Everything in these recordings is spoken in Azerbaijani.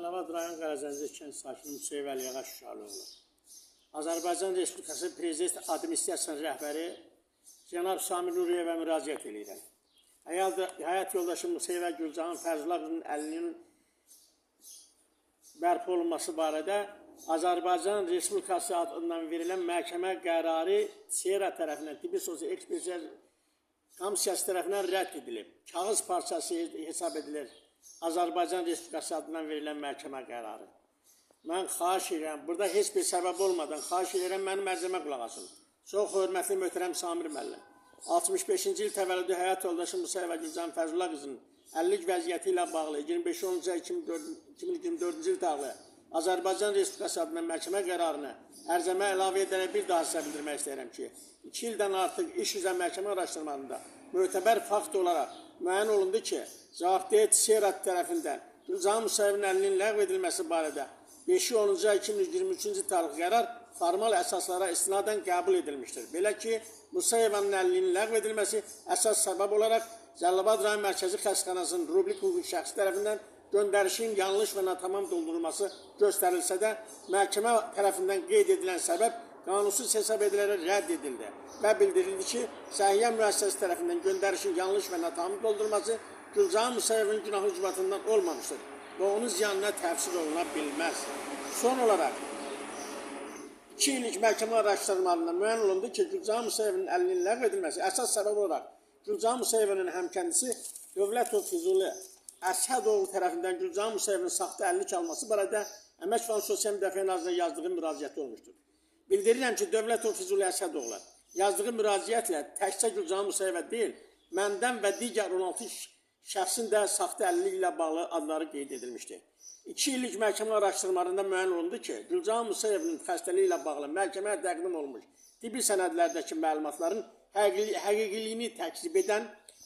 Cəlilabad rayon Qaracəncə kənd sakini Müseyib Əliyağa Şuşalıoğlu. Azərbaycan Respublikası Prezident Administrasiyasının rəhbəri Cənab Samir Nuriyevə müraciət edirəm. Həyat yoldaşı Müseyib Gülcanın Fərzullah əlinin bərpa olunması barədə Azərbaycan Respublikası adından verilən məhkəmə qərarı SERA tərəfindən tibbi sosial ekspertiza komissiyası tərəfindən rədd edilib. Kağız parçası hesab edilir. Azərbaycan Respublikası adından verilən məhkəmə qərarı. Mən xahiş edirəm, burada heç bir səbəb olmadan xahiş edirəm, mənim mərcəmə qulaq asın. Çox hörmətli möhtərəm Samir müəllim. 65-ci il təvəllüdü həyat yoldaşı Müseyib Gülcan Fərzullah qızının 50-lik vəziyyəti ilə bağlı 25-10-2024-cü il tarixli Azərbaycan Respublikası adından məhkəmə qərarını ərzəmə əlavə edərək bir daha sizə bildirmək istəyirəm ki, 2 ildən artıq iş üzrə məhkəmə araşdırmalarında mötəbər fakt olaraq müəyyən olundu ki, Cavabdeh SERA tərəfindən Gülcan Müseyibin əlinin ləğv edilməsi barədə 5-10-2023-cü tarix qərar formal əsaslara istinadən qəbul edilmişdir. Belə ki, Müseyibin əlinin ləğv edilməsi əsas səbəb olaraq Cəlilabad rayon Mərkəzi Xəstəxanasının rubrik hüquqi şəxsi tərəfindən göndərişin yanlış və natamam doldurulması göstərilsə də, məhkəmə tərəfindən qeyd edilən səbəb qanunsuz hesab edilərək rədd edildi və bildirildi ki, səhiyyə müəssisəsi tərəfindən göndərişin yanlış və natamam doldurulması Gülcan Müseyibin günahı ucbatından olmamışdır və onun ziyanına təfsir oluna bilməz. Son olaraq, 2 illik məhkəmə araşdırmalarında müəyyən olundu ki, Gülcan Müseyibin əlinin ləğv edilməsi əsas səbəb olaraq Gülcan Müseyibin həmkəndisi Dövlətov Füzuli Əsədoğlu tərəfindən Gülcan Müseyibin saxta əlini çalması barədə Əmək və Sosial Müdafiə Nazirliyinə yazdığı müraciəti olmuşdur. Bildirirəm ki, Dövlətov Füzuli Əsədoğlu yazdığı müraciətlə təkcə Gülcan Müseyibə deyil, məndən və digər 16 şəxsin də saxta əlilliyi ilə bağlı adları qeyd edilmişdir. 2 illik məhkəmə araşdırmalarında müəyyən olundu ki, Gülcan Müseyibin xəstəliyi ilə bağlı məhkəməyə təqdim olunmuş tibbi sənədlərdəki məlumatların həqiqiliyini təkzib edən,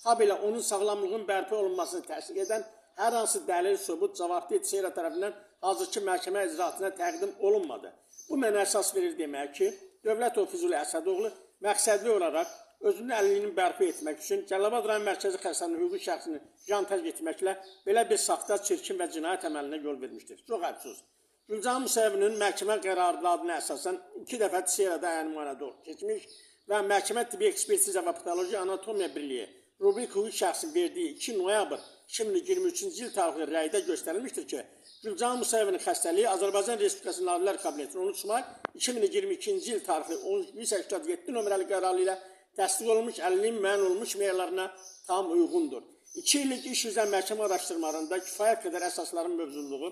habelə onun sağlamlığın bərpa olunmasını təsdiq edən hər hansı dəlil, sübut, Cavabdeh SERA tərəfindən hazırki məhkəmə icraatına təqdim olunmadı. Bu mənə əsas verir demək ki, Dövlətov Füzuli Əsədoğlu məqsədli olaraq özünün əliliyini bərpa etmək üçün Cəlilabad rayon Mərkəzi Xəstəxanasının hüquqi şəxsini jantaj etməklə belə bir saxta, çirkin və cinayət əməlinə yol vermişdir. Çox əfsus. Gülcan Müseyibinin məhkəmə qərarlarına əsasən 2 dəfə SERA-da əyənmanədə keçmiş və məhkəmə tibbi ekspertiza və patoloji anatomiya birliyi rubrik hüquqi şəxsin verdiyi 2 noyabr 2023-cü il tarixli rəydə göstərilmişdir ki, Gülcan Müseyibin xəstəliyi Azərbaycan Respublikası Nazirlər Kabinetinin 13 may 2022-ci il tarixli 187 nömrəli qərarı ilə təsdiq olunmuş əlilliyin müəyyən olunmuş meyarlarına tam uyğundur. 2 illik iş üzrə məhkəmə araşdırmalarında kifayət qədər əsasların mövcudluğu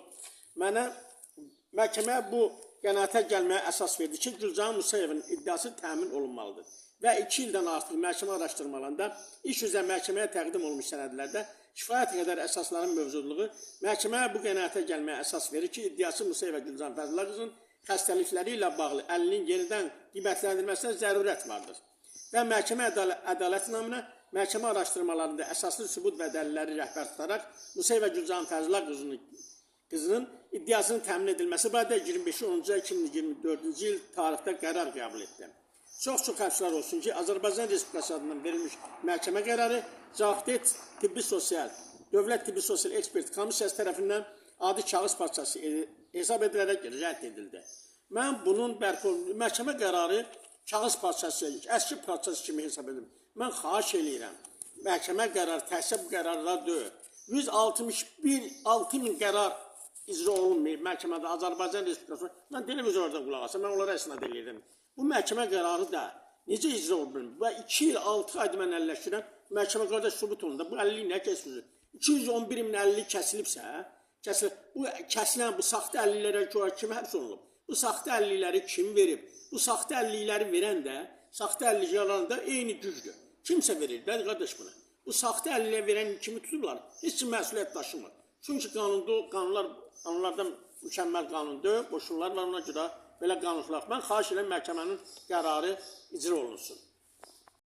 məhkəməyə bu qənaətə gəlməyə əsas verdi ki, Gülcan Müseyibin iddiası təmin olunmalıdır. Və 2 ildən artıq məhkəmə araşdırmalarında iş üzrə məhkəməyə təqdim olmuş sənədlərdə kifayət qədər əsasların mövcudluğu məhkəməyə bu qənaətə gəlməyə əsas verir ki, iddiası Müseyib Gülcan Fərzullah qızının xəstəlikləri ilə bağlı əlilliyin yenidən qiymətləndirilməsinə zərurət vardır. Və məhkəmə ədalət naminə məhkəmə araşdırmalarında əsaslı sübut və dəlilləri rəhbər tutaraq Müseyib Gülcan Fərzullah qızının iddiasının təmin edilməsi barədə 25-10-2024-cü il tarixdə qərar qəbul etdi. Çox əfsuslar olsun ki, Azərbaycan Respublikası adından verilmiş məhkəmə qərarı Cavabdeh Dövlət Tibbi Sosial Ekspert Komissiyası tərəfindən adi kağız parçası hesab edilərək rədd edildi. Mən bunun məhkəmə qərarı kağız parçası, əski parçası kimi hesab edim. Mən xahiş edirəm, məhkəmə qərarı təhsil qərarlar deyil. 161.000 qərar icra olunmayıb məhkəmədə Azərbaycan Respublikası. Mən televizorda qulaq asam, mən onlara əsnad edirəm. Bu məhkəmə qərarı da necə icra olunur? Və 2 il 6 aydır mən əlləşdirəm, məhkəmə qərarı sübut olunur. Bu əlillik nə kəsilir? 211.000 əlillik kəsilibsə, bu kəsilən, bu saxta əlilliklərə görə kim həbs olunub? Bu saxta əlillikləri kim verib? Bu saxta əlillikləri verən də, saxta əlilliklərin də eyni gücdür. Kimsə verir, qardaş buna. Bu saxta əlillikləri verən kimi tutublar, heç kim məsuliyyət daşımır. Çünki qanunlardan mükəmməl qanun deyil, boşunlar var ona görə belə qanunsuzluq. Mən xahiş edirəm məhkəmənin qərarı icra olunsun.